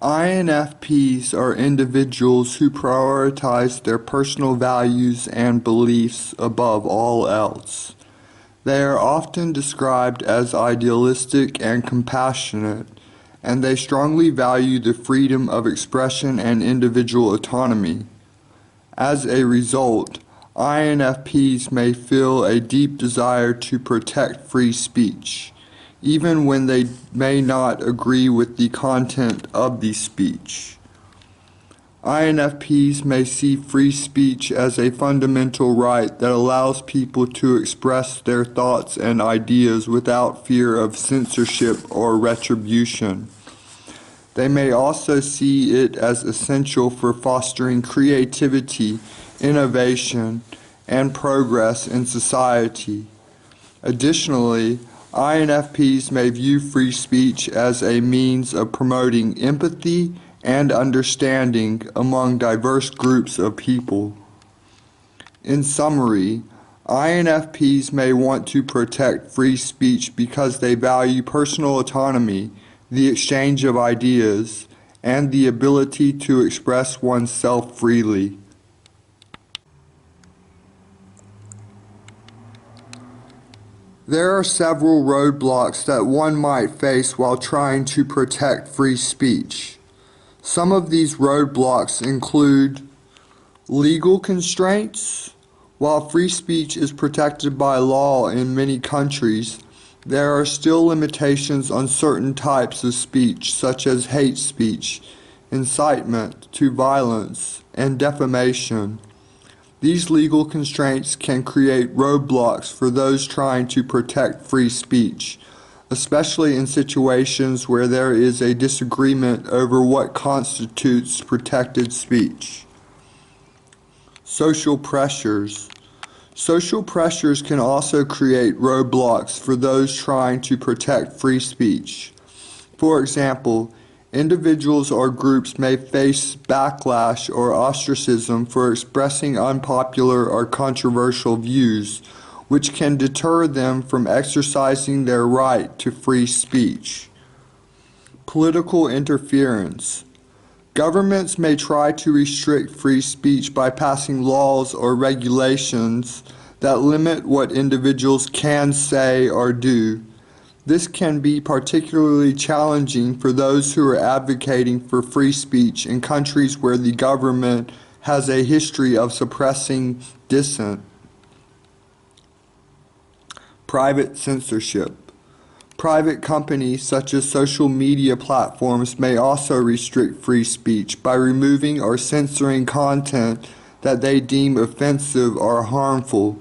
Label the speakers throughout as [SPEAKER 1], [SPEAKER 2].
[SPEAKER 1] INFPs are individuals who prioritize their personal values and beliefs above all else. They are often described as idealistic and compassionate, and they strongly value the freedom of expression and individual autonomy. As a result, INFPs may feel a deep desire to protect free speech, even when they may not agree with the content of the speech. INFPs may see free speech as a fundamental right that allows people to express their thoughts and ideas without fear of censorship or retribution. They may also see it as essential for fostering creativity, innovation, and progress in society. Additionally, INFPs may view free speech as a means of promoting empathy and understanding among diverse groups of people. In summary, INFPs may want to protect free speech because they value personal autonomy, the exchange of ideas, and the ability to express oneself freely. There are several roadblocks that one might face while trying to protect free speech. Some of these roadblocks include legal constraints. While free speech is protected by law in many countries, there are still limitations on certain types of speech, such as hate speech, incitement to violence, and defamation. These legal constraints can create roadblocks for those trying to protect free speech, especially in situations where there is a disagreement over what constitutes protected speech. Social pressures. Social pressures can also create roadblocks for those trying to protect free speech. For example, individuals or groups may face backlash or ostracism for expressing unpopular or controversial views, which can deter them from exercising their right to free speech. Political interference. Governments may try to restrict free speech by passing laws or regulations that limit what individuals can say or do. This can be particularly challenging for those who are advocating for free speech in countries where the government has a history of suppressing dissent. Private censorship. Private companies such as social media platforms may also restrict free speech by removing or censoring content that they deem offensive or harmful.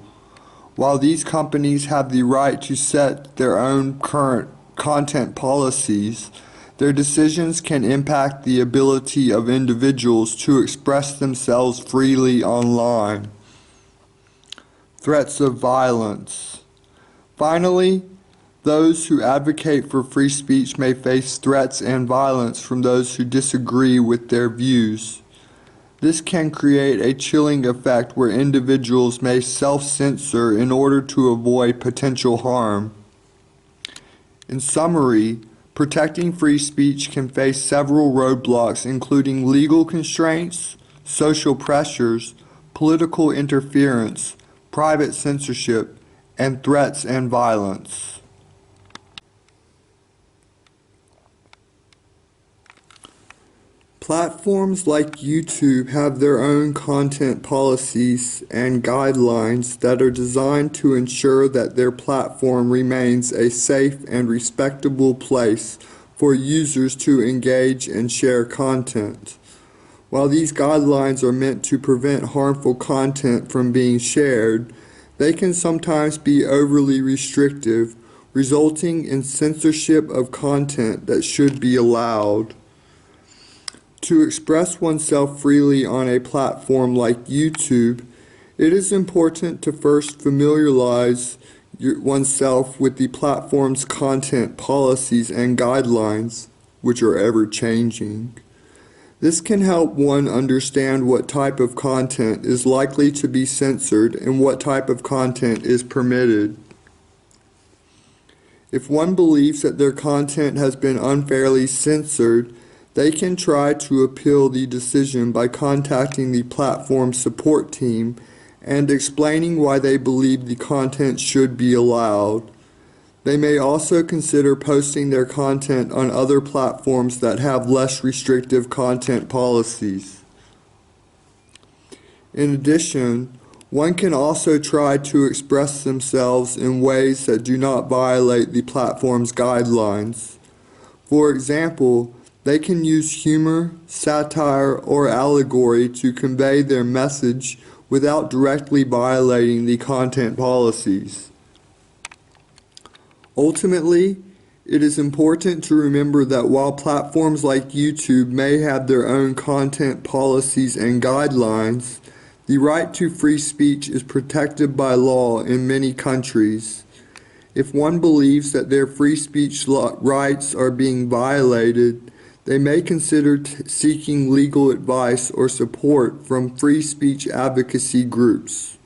[SPEAKER 1] While these companies have the right to set their own current content policies, their decisions can impact the ability of individuals to express themselves freely online. Threats of violence. Finally, those who advocate for free speech may face threats and violence from those who disagree with their views. This can create a chilling effect where individuals may self-censor in order to avoid potential harm. In summary, protecting free speech can face several roadblocks, including legal constraints, social pressures, political interference, private censorship, and threats and violence. Platforms like YouTube have their own content policies and guidelines that are designed to ensure that their platform remains a safe and respectable place for users to engage and share content. While these guidelines are meant to prevent harmful content from being shared, they can sometimes be overly restrictive, resulting in censorship of content that should be allowed. To express oneself freely on a platform like YouTube, it is important to first familiarize oneself with the platform's content policies and guidelines, which are ever-changing. This can help one understand what type of content is likely to be censored and what type of content is permitted. If one believes that their content has been unfairly censored, They can try to appeal the decision by contacting the platform support team and explaining why they believe the content should be allowed. They may also consider posting their content on other platforms that have less restrictive content policies. In addition, one can also try to express themselves in ways that do not violate the platform's guidelines. For example, they can use humor, satire, or allegory to convey their message without directly violating the content policies. Ultimately, it is important to remember that while platforms like YouTube may have their own content policies and guidelines, the right to free speech is protected by law in many countries. If one believes that their free speech rights are being violated, they may consider seeking legal advice or support from free speech advocacy groups.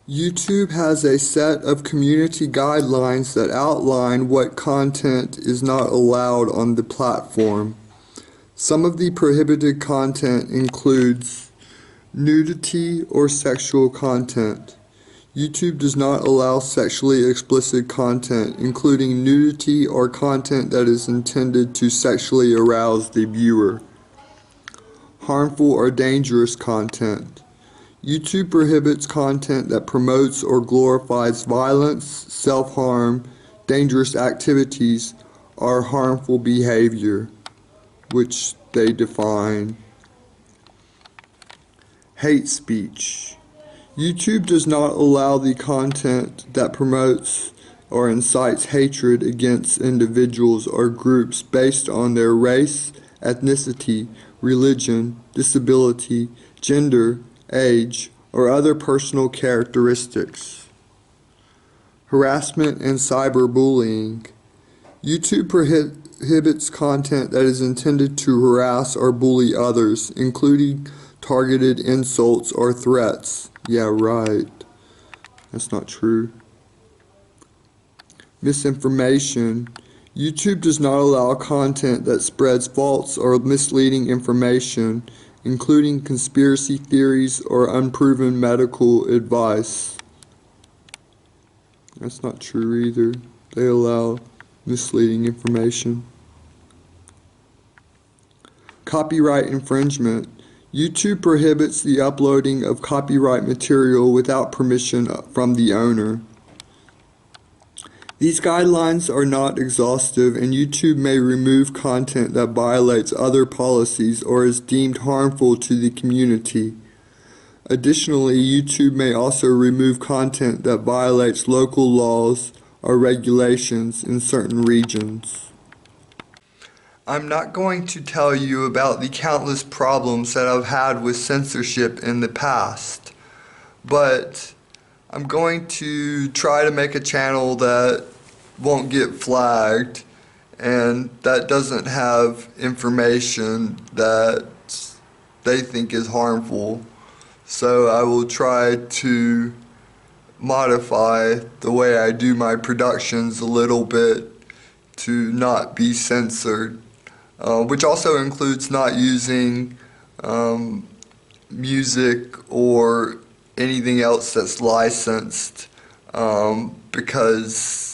[SPEAKER 1] YouTube has a set of community guidelines that outline what content is not allowed on the platform. Some of the prohibited content includes nudity or sexual content. YouTube does not allow sexually explicit content, including nudity or content that is intended to sexually arouse the viewer. Harmful or dangerous content. YouTube prohibits content that promotes or glorifies violence, self-harm, dangerous activities, or harmful behavior, which they define. Hate speech. YouTube does not allow the content that promotes or incites hatred against individuals or groups based on their race, ethnicity, religion, disability, gender, age, or other personal characteristics. Harassment and cyberbullying. YouTube prohibits content that is intended to harass or bully others, including targeted insults or threats. Yeah, right. That's not true. Misinformation. YouTube does not allow content that spreads false or misleading information, including conspiracy theories or unproven medical advice. That's not true either. They allow misleading information. Copyright infringement. YouTube prohibits the uploading of copyright material without permission from the owner. These guidelines are not exhaustive, and YouTube may remove content that violates other policies or is deemed harmful to the community. Additionally, YouTube may also remove content that violates local laws or regulations in certain regions. I'm not going to tell you about the countless problems that I've had with censorship in the past, but I'm going to try to make a channel that won't get flagged and that doesn't have information that they think is harmful. So I will try to modify the way I do my productions a little bit to not be censored, which also includes not using music or anything else that's licensed, because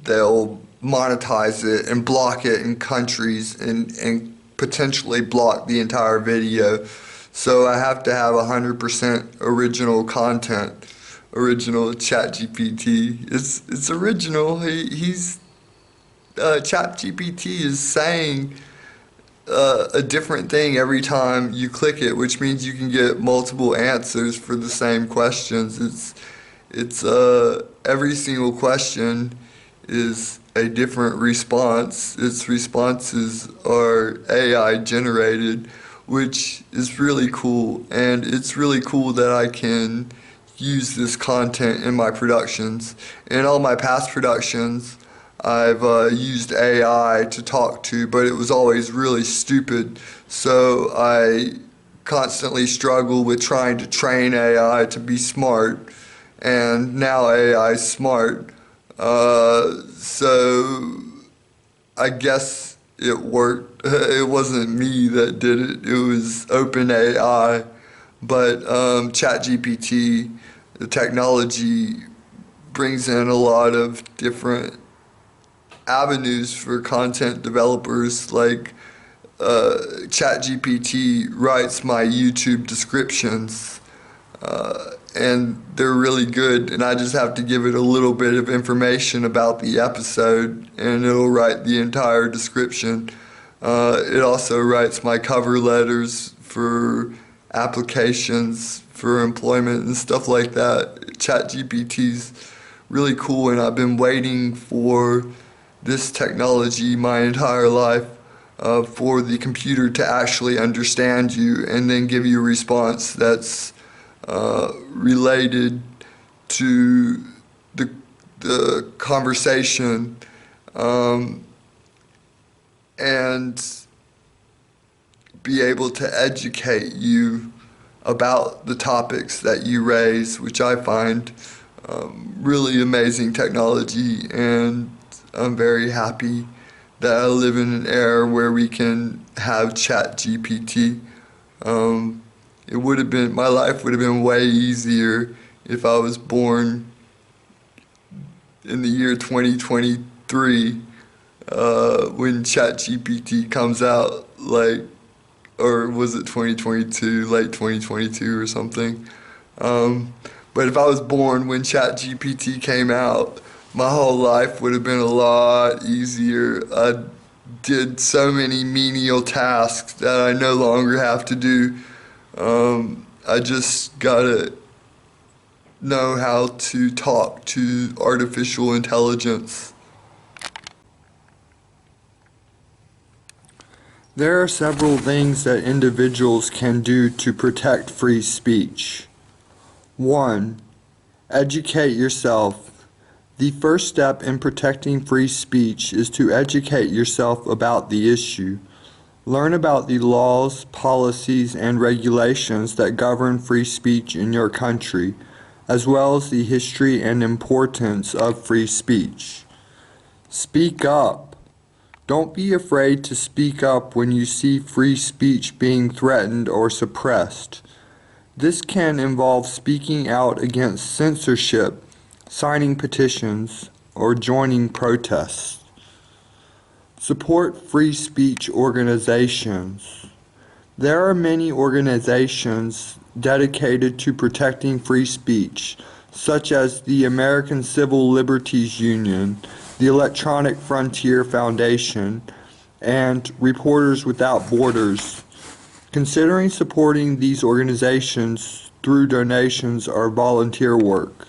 [SPEAKER 1] they'll monetize it and block it in countries and potentially block the entire video. So I have to have 100% original content, original ChatGPT. It's original. ChatGPT is saying a different thing every time you click it, which means you can get multiple answers for the same questions. It's every single question is a different response. Its responses are AI generated, which is really cool, and it's really cool that I can use this content in my productions. In all my past productions, I've used AI to talk to, but it was always really stupid, so I constantly struggle with trying to train AI to be smart, and now AI is smart. So I guess it worked. It wasn't me that did it. It was OpenAI. But ChatGPT, the technology brings in a lot of different avenues for content developers. Like ChatGPT writes my YouTube descriptions, and they're really good. And I just have to give it a little bit of information about the episode, and it'll write the entire description. It also writes my cover letters for applications for employment and stuff like that. ChatGPT's really cool, and I've been waiting for this technology my entire life, for the computer to actually understand you and then give you a response that's related to the conversation, and be able to educate you about the topics that you raise, which I find really amazing technology, and I'm very happy that I live in an era where we can have ChatGPT. It would have been, my life would have been way easier if I was born in the year 2023, when ChatGPT comes out, like, or was it 2022, late 2022 or something. But if I was born when ChatGPT came out, my whole life would have been a lot easier. I did so many menial tasks that I no longer have to do. I just gotta know how to talk to artificial intelligence. There are several things that individuals can do to protect free speech. 1. Educate yourself. The first step in protecting free speech is to educate yourself about the issue. Learn about the laws, policies, and regulations that govern free speech in your country, as well as the history and importance of free speech. Speak up. Don't be afraid to speak up when you see free speech being threatened or suppressed. This can involve speaking out against censorship, signing petitions, or joining protests. Support free speech organizations. There are many organizations dedicated to protecting free speech, such as the American Civil Liberties Union, the Electronic Frontier Foundation, and Reporters Without Borders. Considering supporting these organizations through donations or volunteer work.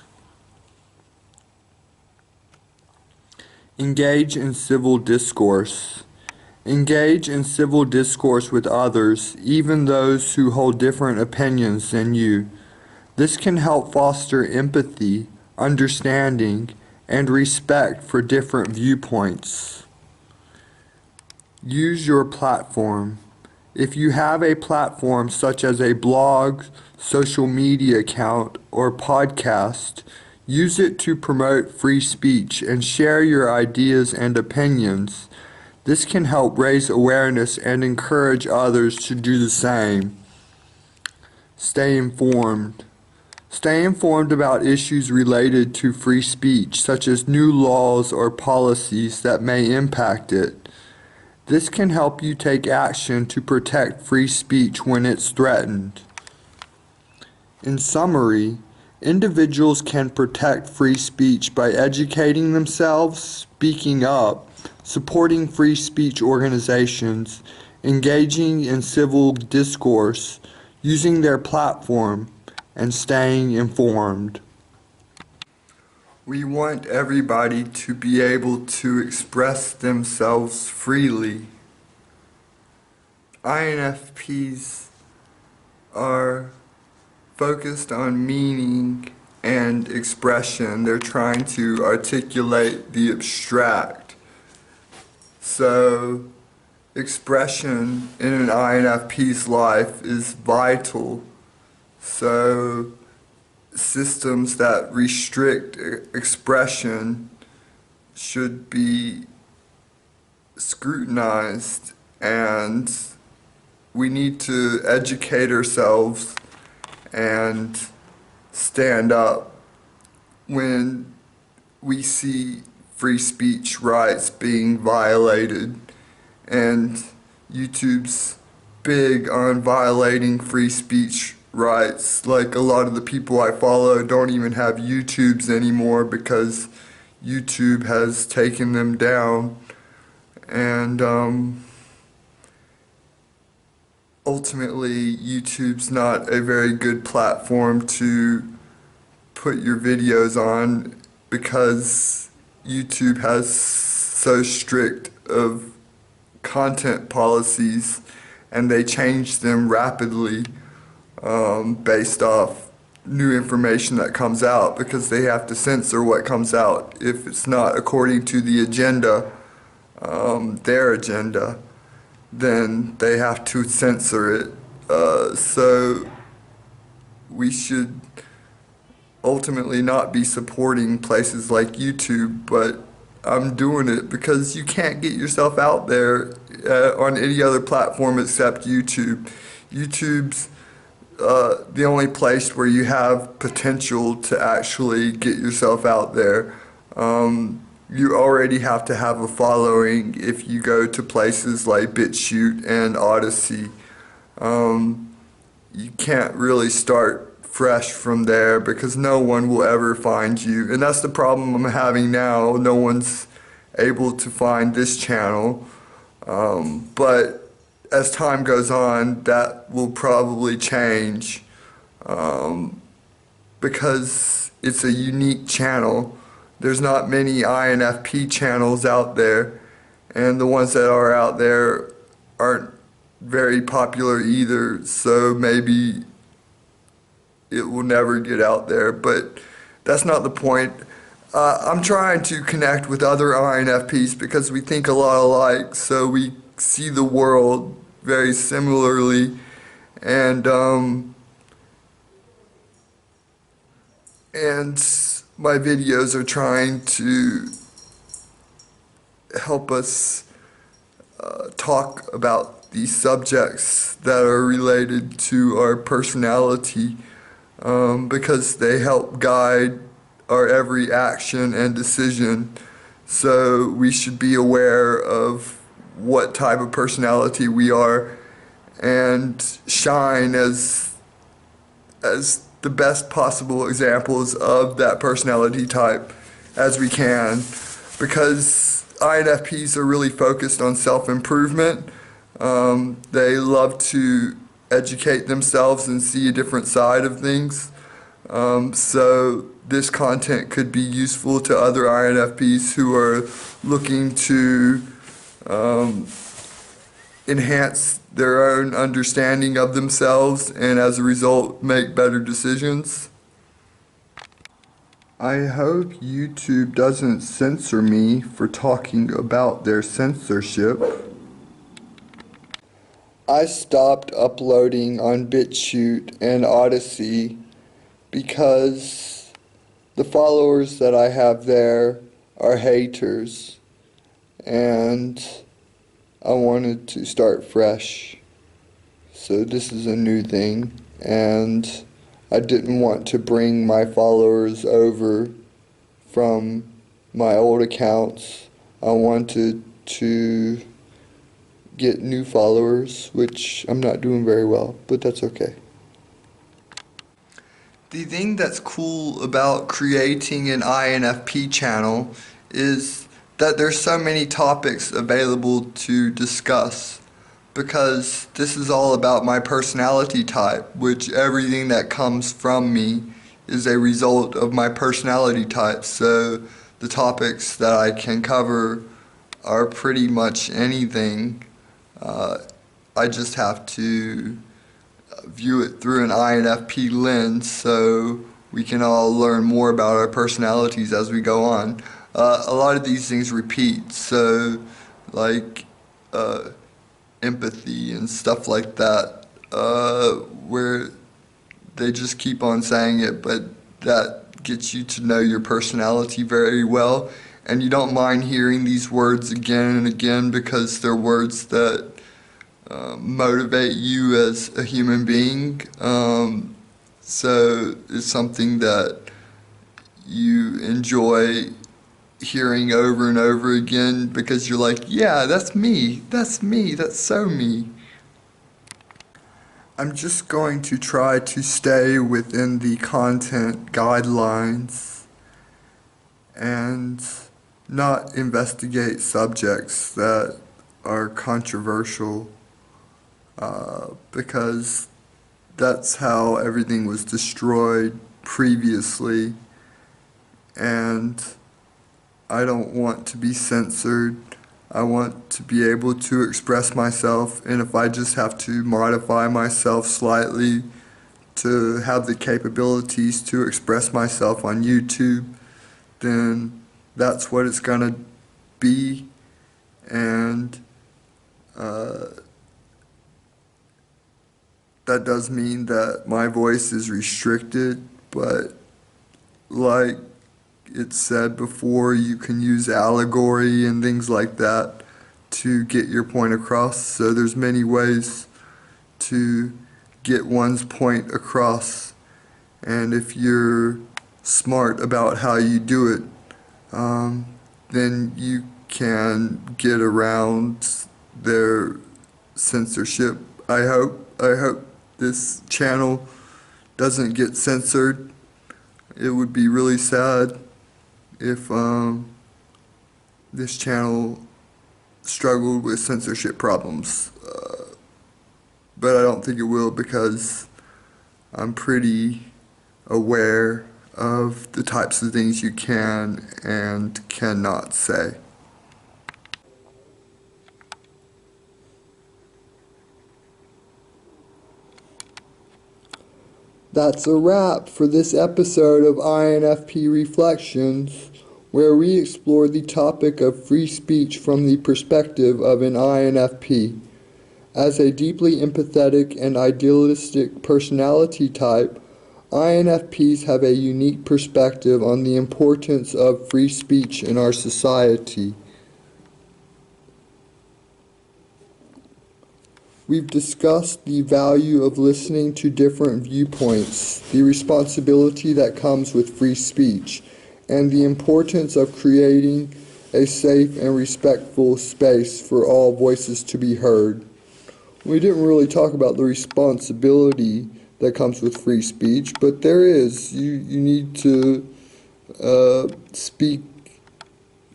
[SPEAKER 1] Engage in civil discourse. Engage in civil discourse with others, even those who hold different opinions than you. This can help foster empathy, understanding, and respect for different viewpoints. Use your platform. If you have a platform such as a blog, social media account, or podcast, use it to promote free speech and share your ideas and opinions. This can help raise awareness and encourage others to do the same. Stay informed. Stay informed about issues related to free speech, such as new laws or policies that may impact it. This can help you take action to protect free speech when it's threatened. In summary, individuals can protect free speech by educating themselves, speaking up, supporting free speech organizations, engaging in civil discourse, using their platform, and staying informed. We want everybody to be able to express themselves freely. INFPs are focused on meaning and expression. They're trying to articulate the abstract. So, expression in an INFP's life is vital. So, systems that restrict expression should be scrutinized, and we need to educate ourselves and stand up when we see free speech rights being violated. And YouTube's big on violating free speech rights. Like, a lot of the people I follow don't even have YouTubes anymore because YouTube has taken them down. And ultimately, YouTube's not a very good platform to put your videos on because YouTube has so strict of content policies, and they change them rapidly based off new information that comes out, because they have to censor what comes out if it's not according to the agenda, their agenda, then they have to censor it. So we should ultimately not be supporting places like YouTube, but I'm doing it because you can't get yourself out there on any other platform except YouTube. YouTube's the only place where you have potential to actually get yourself out there. You already have to have a following if you go to places like BitChute and Odyssey. You can't really start fresh from there because no one will ever find you. And that's the problem I'm having now. No one's able to find this channel. But as time goes on, that will probably change because it's a unique channel. There's not many INFP channels out there, and the ones that are out there aren't very popular either, so maybe it will never get out there, but that's not the point. I'm trying to connect with other INFPs because we think a lot alike, so we see the world very similarly, and my videos are trying to help us talk about these subjects that are related to our personality, because they help guide our every action and decision. So we should be aware of what type of personality we are and shine as the best possible examples of that personality type as we can, because INFPs are really focused on self-improvement. They love to educate themselves and see a different side of things. So this content could be useful to other INFPs who are looking to enhance their own understanding of themselves and as a result make better decisions. I hope YouTube doesn't censor me for talking about their censorship. I stopped uploading on BitChute and Odyssey because the followers that I have there are haters, and I wanted to start fresh. So this is a new thing, and I didn't want to bring my followers over from my old accounts. I wanted to get new followers, which I'm not doing very well, but that's okay. The thing that's cool about creating an INFP channel is that there's so many topics available to discuss, because this is all about my personality type, which everything that comes from me is a result of my personality type. So the topics that I can cover are pretty much anything. I just have to view it through an INFP lens so we can all learn more about our personalities as we go on. A lot of these things repeat, so like empathy and stuff like that, where they just keep on saying it, but that gets you to know your personality very well. and you don't mind hearing these words again and again because they're words that motivate you as a human being. So it's something that you enjoy hearing over and over again because you're like, yeah, that's me, that's so me. I'm just going to try to stay within the content guidelines and not investigate subjects that are controversial, because that's how everything was destroyed previously, and I don't want to be censored. I want to be able to express myself, and if I just have to modify myself slightly to have the capabilities to express myself on YouTube, then that's what it's gonna be. And that does mean that my voice is restricted, but like it said before, you can use allegory and things like that to get your point across. So there's many ways to get one's point across, and if you're smart about how you do it, then you can get around their censorship. I hope this channel doesn't get censored. It would be really sad if this channel struggled with censorship problems, but I don't think it will because I'm pretty aware of the types of things you can and cannot say. That's a wrap for this episode of INFP Reflections, where we explore the topic of free speech from the perspective of an INFP. As a deeply empathetic and idealistic personality type, INFPs have a unique perspective on the importance of free speech in our society. We've discussed the value of listening to different viewpoints, the responsibility that comes with free speech, and the importance of creating a safe and respectful space for all voices to be heard. We didn't really talk about the responsibility that comes with free speech, but there is. You need to speak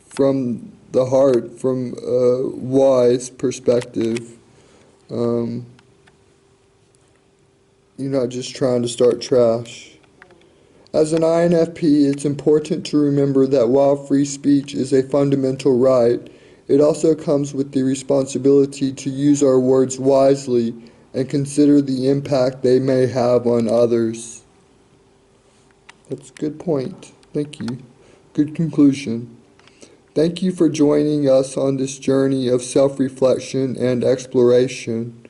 [SPEAKER 1] from the heart, from a wise perspective. You're not just trying to start trash. As an INFP, it's important to remember that while free speech is a fundamental right, it also comes with the responsibility to use our words wisely and consider the impact they may have on others. That's a good point. Thank you. Good conclusion. Thank you for joining us on this journey of self-reflection and exploration.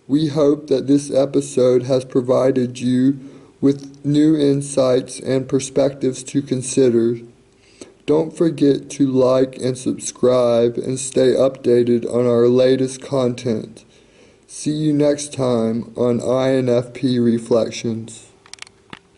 [SPEAKER 1] We hope that this episode has provided you with new insights and perspectives to consider. Don't forget to like and subscribe and stay updated on our latest content. See you next time on INFP Reflections.